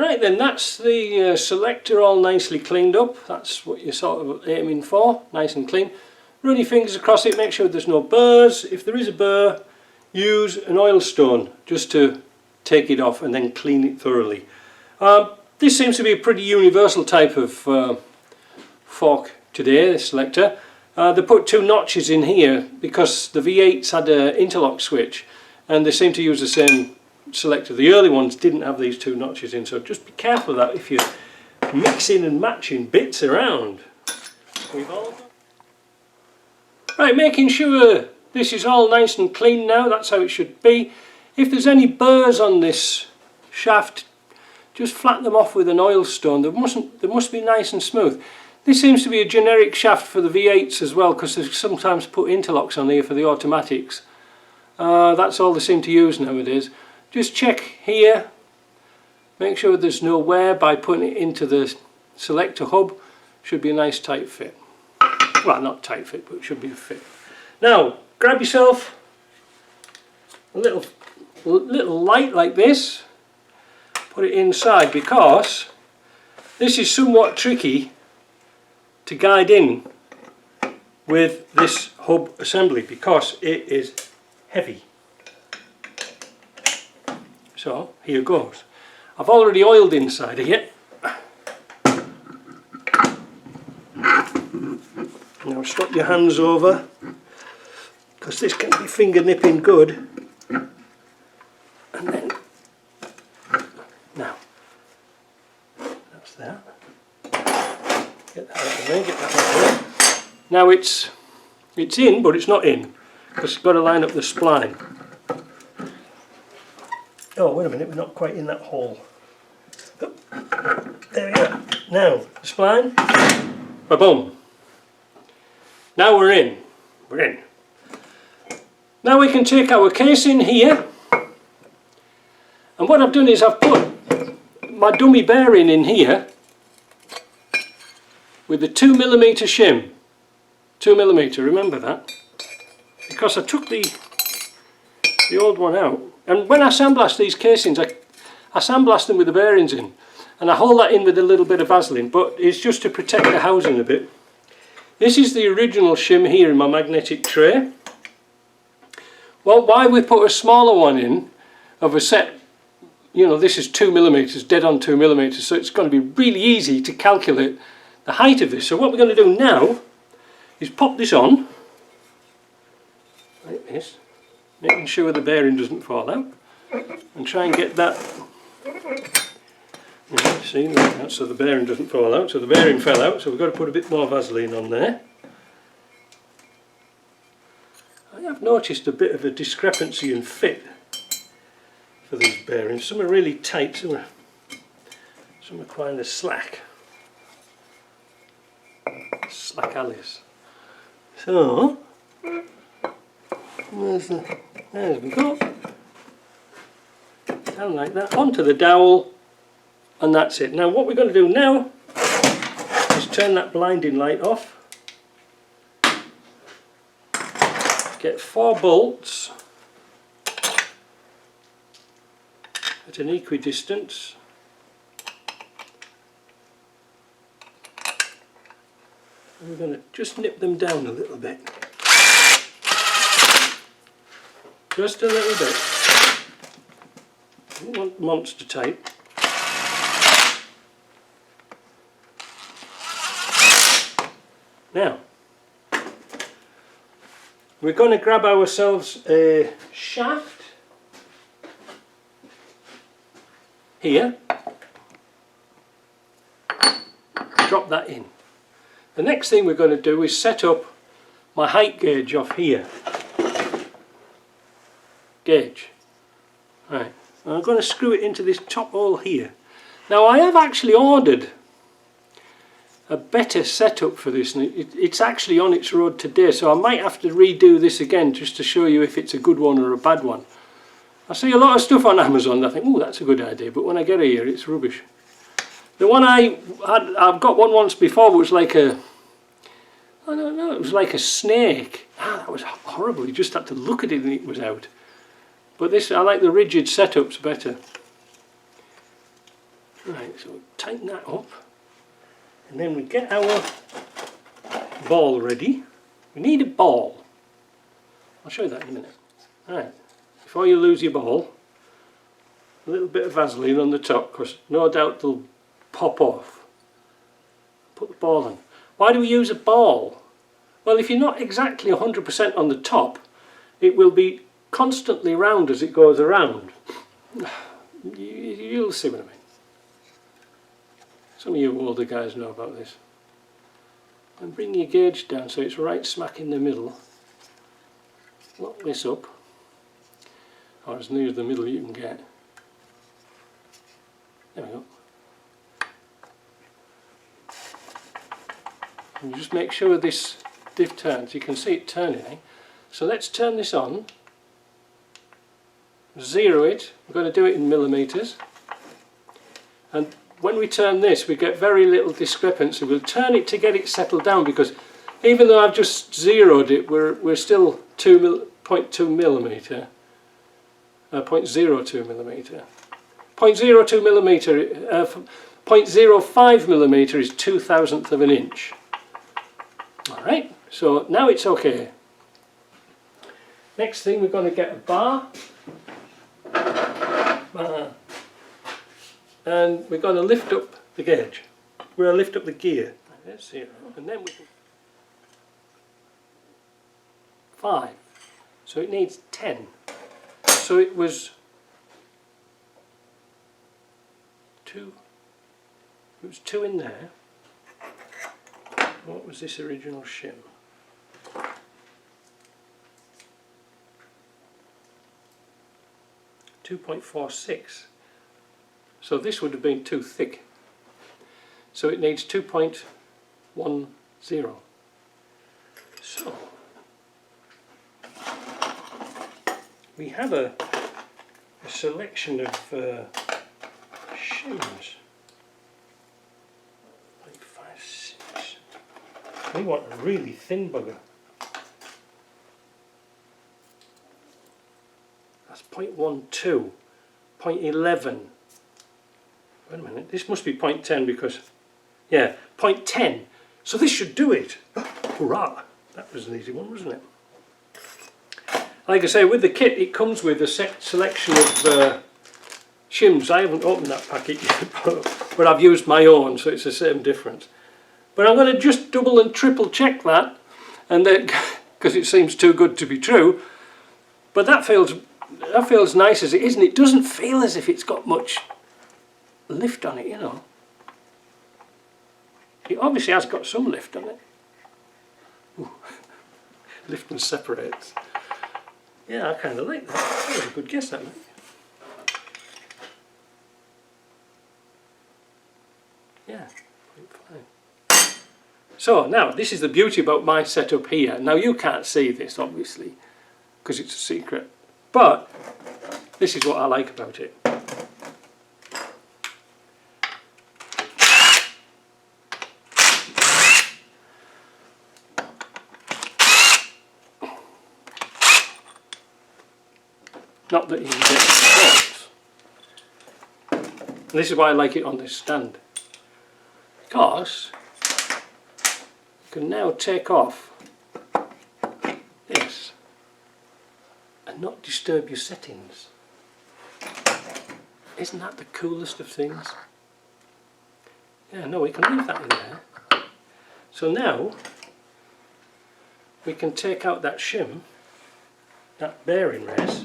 Right then, that's the selector all nicely cleaned up. That's what you're sort of aiming for, nice and clean. Run your fingers across it, make sure there's no burrs. If there is a burr, use an oil stone just to take it off and then clean it thoroughly. This seems to be a pretty universal type of fork today, this selector. They put 2 notches in here because the V8s had an interlock switch, and they seem to use the same selector. The early ones didn't have these 2 notches in, so just be careful of that if you're mixing and matching bits around. Right, making sure this is all nice and clean now, that's how it should be. If there's any burrs on this shaft, just flatten them off with an oil stone. They must be nice and smooth. This seems to be a generic shaft for the V8s as well, because they sometimes put interlocks on here for the automatics. That's all they seem to use nowadays. Just check here, make sure there's no wear by putting it into the selector hub. Should be a nice tight fit. Well, not tight fit, but it should be a fit. Now, grab yourself a little light like this, put it inside, because this is somewhat tricky to guide in with this hub assembly because it is heavy. So here goes. I've already oiled inside of it. Now strap your hands over, because this can be finger nipping good. And then, now, that's that. Get that out of there, get that out of there. Now it's in, but it's not in, because it's got to line up the spline. Oh, wait a minute, we're not quite in that hole. Oh, there we are. Now, the spline, ba-boom. Now we're in. We're in. Now we can take our case in here, and what I've done is I've put my dummy bearing in here with the 2mm shim. 2mm, remember that, because I took the old one out, and when I sandblast these casings I sandblast them with the bearings in, and I hold that in with a little bit of Vaseline, but it's just to protect the housing a bit. This is the original shim here in my magnetic tray. Well, why we put a smaller one in of a set, you know, this is 2mm, dead on 2mm, so it's going to be really easy to calculate the height of this. So what we're going to do now is pop this on like this, making sure the bearing doesn't fall out, and try and get that, see, like that, so the bearing doesn't fall out. So the bearing fell out, so we've got to put a bit more Vaseline on there. I have noticed a bit of a discrepancy in fit for these bearings. Some are really tight, some are kind of slack. Slack Alice. So, there we go. Down like that, onto the dowel, and that's it. Now what we're going to do now is turn that blinding light off. Get 4 bolts at an equidistance. And we're going to just nip them down a little bit. Just a little bit. Don't want monster tight. Now, we're going to grab ourselves a shaft here, drop that in. The next thing we're going to do is set up my height gauge off here. Gauge. Right, I'm going to screw it into this top hole here. Now I have actually ordered a better setup for this, and it's actually on its road today, so I might have to redo this again just to show you if it's a good one or a bad one. I see a lot of stuff on Amazon and I think, oh, that's a good idea, but when I get here it's rubbish. The one I've got one once before, which was like a, I don't know, it was like a snake. That was horrible, you just had to look at it and it was out. But this, I like the rigid setups better. Right, so tighten that up, and then we get our ball ready. We need a ball. I'll show you that in a minute. Right, before you lose your ball, a little bit of Vaseline on the top, because no doubt they'll pop off. Put the ball on. Why do we use a ball? Well, if you're not exactly 100% on the top, it will be constantly round as it goes around. You'll see what I mean. Some of you older guys know about this. And bring your gauge down so it's right smack in the middle. Lock this up, or as near the middle you can get. There we go. And you just make sure this diff turns. You can see it turning, eh? So let's turn this on. Zero it. We're going to do it in millimeters. And when we turn this, we get very little discrepancy. We'll turn it to get it settled down, because even though I've just zeroed it, we're still 0.2 millimeter. 0.02 millimeter. 0.02 millimeter. 0.05 millimeter is 2,000th of an inch. All right. So now it's okay. Next thing, we're going to get a bar. And we're going to lift up the gauge. We're going to lift up the gear. There's 0. And then we can 5. So it needs 10. So it was 2. It was 2 in there. What was this original shim? 2.46. So this would have been too thick. So it needs 2.10. So we have a selection of shims. 0.56. We want a really thin bugger. That's 0.12, 0.11. Wait a minute, this must be 0.10 because, yeah, 0.10. So this should do it. Hurrah! That was an easy one, wasn't it? Like I say, with the kit it comes with a selection of shims. I haven't opened that packet yet, but I've used my own, so it's the same difference. But I'm going to just double and triple check that, and then because it seems too good to be true. But that feels nice as it is, and it doesn't feel as if it's got much lift on it, you know. It obviously has got some lift on it. Ooh. Lift and separates. Yeah, I kind of like that. That was a good guess, that one. Yeah, 0.5. So now, this is the beauty about my setup here. Now you can't see this, obviously, because it's a secret. But this is what I like about it. Not that you can get shorts. This is why I like it on this stand. Because you can now take off this and not disturb your settings. Isn't that the coolest of things? Yeah, no, we can leave that in there. So now we can take out that shim, that bearing race,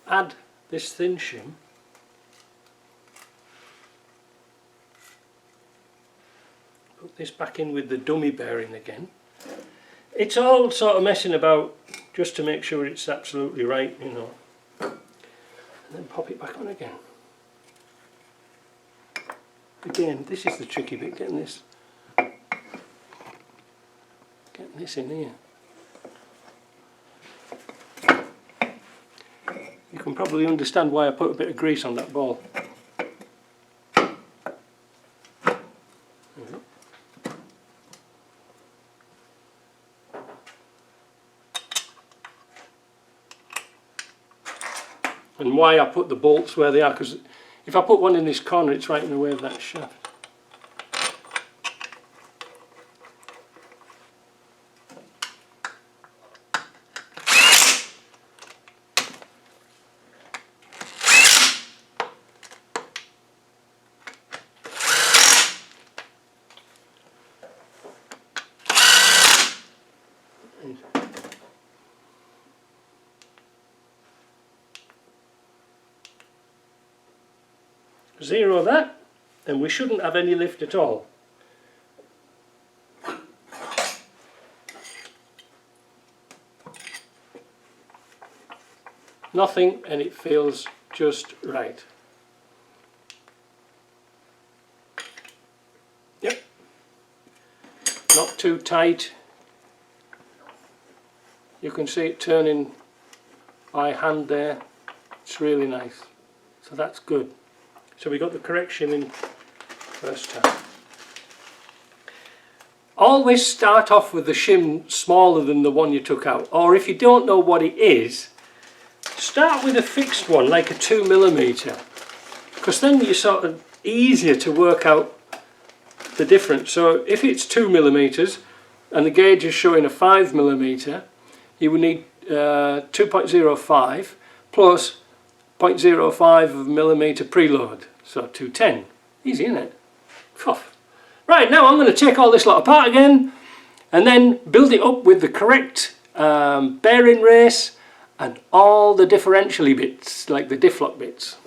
add this thin shim, put this back in with the dummy bearing again. It's all sort of messing about just to make sure it's absolutely right, you know, and then pop it back on again. Again, this is the tricky bit, getting this in here. You can probably understand why I put a bit of grease on that ball. and why I put the bolts where they are, because if I put one in this corner it's right in the way of that shaft. Zero that, and we shouldn't have any lift at all. Nothing, and it feels just right. Yep. Not too tight. You can see it turning by hand there. It's really nice. So that's good. So we got the correction in first time. Always start off with the shim smaller than the one you took out, or if you don't know what it is, start with a fixed one like a 2mm, because then you're sort of easier to work out the difference. So if it's 2mm and the gauge is showing a 5mm, you would need 2.05 plus 0.05mm preload, so 210. Easy, isn't it? Right, now I'm going to take all this lot apart again and then build it up with the correct bearing race and all the differentially bits, like the diff lock bits.